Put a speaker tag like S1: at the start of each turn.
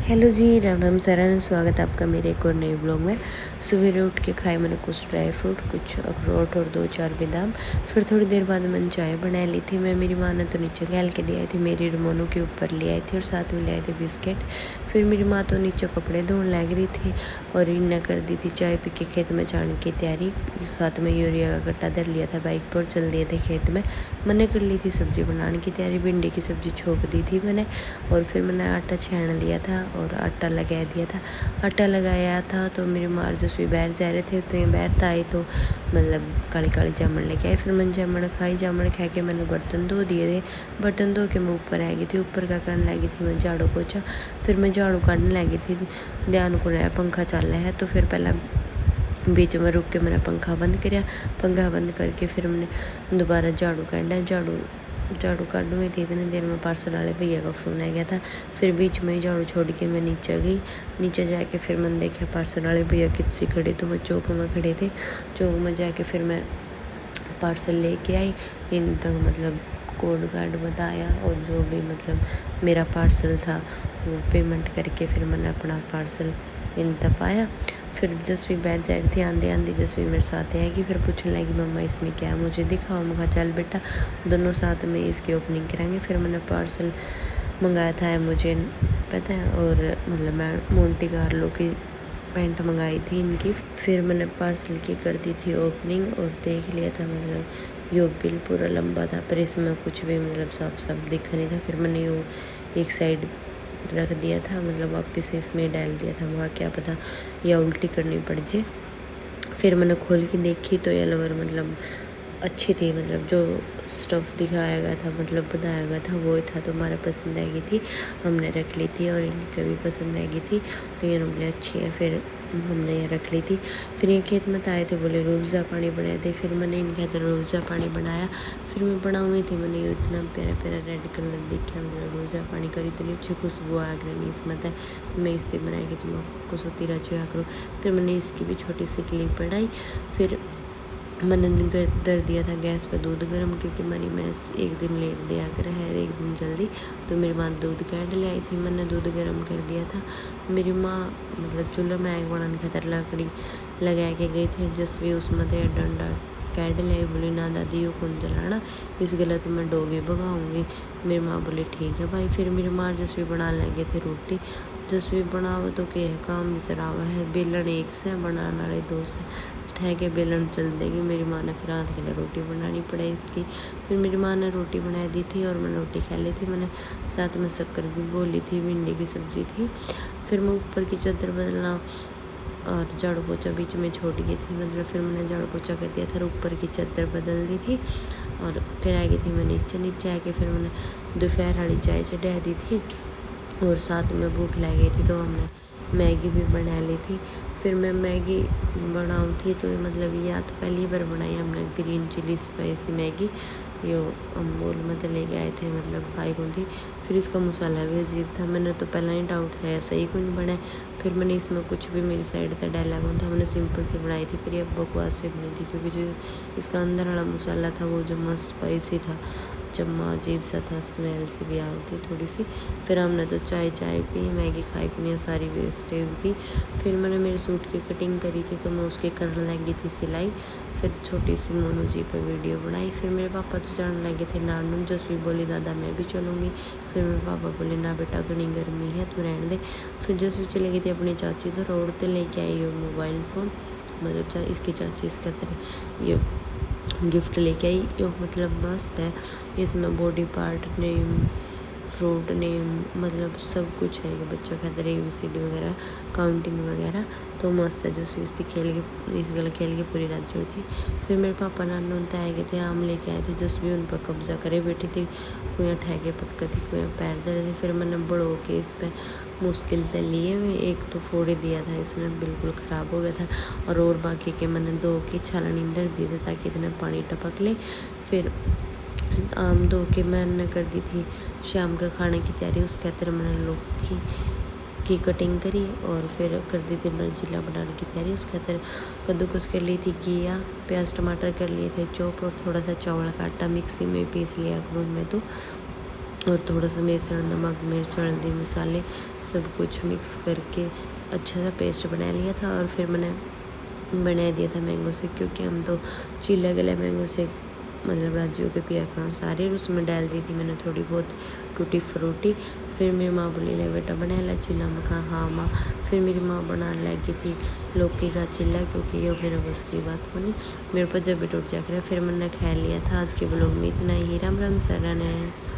S1: Hello जी, राम राम सराहना, स्वागत है आपका मेरे एक और नए ब्लॉग में। सवेरे उठ के खाए मैंने कुछ ड्राई फ्रूट, कुछ अखरोट और 2-4 बादाम। फिर थोड़ी देर बाद मैंने चाय बना ली थी। मेरी माँ ने तो नीचे खेल के दी आई थी, मेरी रिमोनों के ऊपर ले आई थी और साथ में ले आई थी बिस्किट। फिर मेरी माँ तो नीचे कपड़े धोने लग रही थी और इन्हें कर दी थी चाय पी के खेत में जाने की तैयारी। साथ में यूरिया का कट्टा धर लिया था बाइक पर, चल दिए थे खेत में। मैंने कर ली थी सब्ज़ी बनाने की तैयारी, भिंडी की सब्ज़ी छोंक दी थी मैंने। और फिर मैंने आटा छान लिया था और आटा लगा दिया था। आटा लगाया था तो मेरी माँ जसवी बाहर जा रहे थे, तो बाहर था आई तो मतलब काली काली जामुन लेके आए। फिर मैंने जामुन खाई, जामुन खा के मैंने बर्तन धो दिए थे। बर्तन धो के मैं ऊपर आ गई थी, ऊपर का करने लगी थी मैं झाड़ू पोछा। फिर मैं झाड़ू काटने लगी थी, ध्यान को रहा पंखा चल रहा है तो फिर पहला बीच में रुक के मैंने पंखा बंद कराया। पंखा बंद करके फिर मैंने दोबारा झाड़ू काटा। झाड़ू काटू हुई थी, इतनी देर में पार्सल वाले भैया का फ़ोन आ गया था। फिर बीच में ही झाड़ू छोड़ के मैं नीचे गई। नीचे जाके फिर मैंने देखा पार्सल वाले भैया कितने खड़े, तो मैं चौक में खड़े थे। चौक में जाके फिर मैं पार्सल लेके आई। इन तक मतलब कोड कार्ड बताया और जो भी मतलब मेरा पार्सल था वो पेमेंट करके फिर मैंने अपना पार्सल इन तक पाया। फिर जसवी बैठ जा रही थी, आंधी आंधी जसवी मेरे साथ आएगी। फिर पूछने लगी मम्मा इसमें क्या है, मुझे दिखाओ। मैं कहा चल बेटा दोनों साथ में इसकी ओपनिंग करेंगे। फिर मैंने पार्सल मंगाया था, मुझे पता है, और मतलब मैं मोंटी कार्लो की पैंट मंगाई थी इनकी। फिर मैंने पार्सल की कर दी थी ओपनिंग और देख लिया था, मतलब यो बिल पूरा लंबा था पर इसमें कुछ भी मतलब साफ साफ दिखा नहीं था। फिर मैंने यो एक साइड रख दिया था, मतलब वापस इसमें डाल दिया था, वहाँ क्या पता या उल्टी करनी पड़ जाए। फिर मैंने खोल के देखी तो ये लवर मतलब अच्छी थी, मतलब जो स्टफ़ दिखाया गया था मतलब बताया गया था वो था, तो हमारा पसंद आ गई थी, हमने रख ली थी। और इनका भी पसंद आ गई थी तो ये बोले अच्छी है, फिर हमने ये रख ली थी। फिर ये खेत में आए थे, बोले रूअफ़ज़ा पानी बनाए थे। फिर मैंने इनके हाथ रूअफ़ज़ा पानी बनाया। फिर मैं बनाऊँ थी, मैंने ये इतना प्यारा प्यारा रेड कलर देखा, मतलब रूअफ़ज़ा पानी करी इतनी अच्छी खुशबू आ गई इसमें था। मैं इससे बनाई कि तुम आपको सोती रहा करो। फिर मैंने इसकी भी छोटी सी क्लिप बनाई। फिर मैंने दर दिया था गैस पे दूध गर्म, क्योंकि मेरी भैंस एक दिन लेट दिया कर है, एक दिन जल्दी, तो मेरी माँ दूध काट ले आई थी। मैंने दूध गर्म कर दिया था। मेरी माँ मतलब चूल्हे में आग बनाने खातर लकड़ी लगा के गई थी, जसवी उसमें थे डंडा काट ले आई। बोली ना दादी यो कौन जलाना, इस गलत मैं डोगे भगाऊँगी। मेरी माँ बोली ठीक है भाई। फिर मेरी माँ जसवी बनाने लगे थे रोटी। जसवी बनाओ तो क्या काम बिचरा हुआ है, बेलन एक से बनाने वाले दो से ठहके बेलन चल देगी। मेरी माँ ने फिर हाथ के लिए रोटी बनानी पड़े इसकी। फिर मेरी माँ ने रोटी बना दी थी और मैंने रोटी खा ली थी। मैंने साथ में शक्कर भी घोली थी, भिंडी की सब्ज़ी थी। फिर मैं ऊपर की चादर बदलना और झाड़ू पोछा बीच में छोड़ गई थी, मतलब फिर मैंने झाड़ू पोछा कर दिया था, ऊपर की चादर बदल दी थी। और फिर आ गई थी मैं नीचे आके फिर मैंने दोपहर वाली चाय चढ़ा दी थी और साथ में भूख लग गई थी तो हमने मैगी भी बना ली थी। फिर मैं मैगी बनाऊँ थी तो मतलब या तो पहली बार बनाई हमने ग्रीन चिली स्पाइसी मैगी, यो अमूल मतलब लेके आए थे, मतलब खाई कौन थी। फिर इसका मसाला भी अजीब था, मैंने तो पहला ही डाउट था ऐसा ही कौन बना। फिर मैंने इसमें कुछ भी मेरी साइड था डायलॉग कौन था, मैंने सिंपल से बनाई थी। फिर ये बकवास से बनी थी क्योंकि जो इसका अंदर वाला मसाला था वो जम्मा स्पाइसी था, जम्मा अजीब सा था, स्मेल सी भी आती थोड़ी सी। फिर हमने तो चाय पी, मैगी खाई कुनिया सारी वेस्टेज की। फिर मैंने मेरे सूट की कटिंग करी थी तो मैं उसके करने लगी थी सिलाई। फिर छोटी सी मोनू जी पर वीडियो बनाई। फिर मेरे पापा तो जाने लगे थे नानू, जसवी बोली दादा मैं भी चलूँगी। फिर मेरे पापा बोले ना बेटा घनी गर्मी है तू रहने दे। फिर जसवी चली गई थी अपनी चाची तो रोड पर लेके आई हो मोबाइल फ़ोन, मतलब इसकी चाची इसके अंदर ये गिफ्ट लेके आई, जो मतलब मस्त है। इसमें body part name, fruit name, मतलब सब कुछ है कि बच्चा खातर ABCD वगैरह, काउंटिंग वगैरह, तो मस्त है। जो इससे इस गल खेल के पूरी रात जोड़ी थी। फिर मेरे पापा नानू उनते आए गए थे, आम लेके आए थे, जस भी उन पर कब्जा करे बैठी थी, कोई ठहके पटका थी, कोई पैर दर्द थे। फिर मैंने बड़ो के इस पर मुश्किल से लिए हुए, एक तो फोड़ दिया था इसने, बिल्कुल ख़राब हो गया था, और बाकी के मैंने 2 के छालनी अंदर दिए थे ताकि इतना पानी टपक ले। फिर आम धो के मैंने कर दी थी शाम का खाने की तैयारी। उसके अंदर मैंने लौकी की कटिंग करी और फिर कर दी थी मरजिला बनाने की तैयारी। उसके अंदर कद्दूकस कर ली थी घिया, प्याज टमाटर कर लिए थे चॉप, और थोड़ा सा चावल का आटा मिक्सी में पीस लिया करूँ मैं तो। और थोड़ा सा बेसन, नमक, मिर्च, हल्दी, मसाले सब कुछ मिक्स करके अच्छा सा पेस्ट बना लिया था। और फिर मैंने बना दिया था मैंगो से, क्योंकि हम तो चिल्ला गला मैंगो से मतलब राजू के पिया का सारे उसमें डाल दी थी मैंने थोड़ी बहुत टूटी फ्रूटी। फिर मेरी माँ बोली ले बेटा बना ला चिल्ला। मैं कहा हाँ माँ। फिर मेरी माँ बनाने लगी थी लौकी का चिल्ला, क्योंकि ये मेरे बस की बात बनी, मेरे पर जब भी टूट जाकर फिर मैंने खा लिया था। आज के ब्लॉग में इतना ही। राम राम सर ने।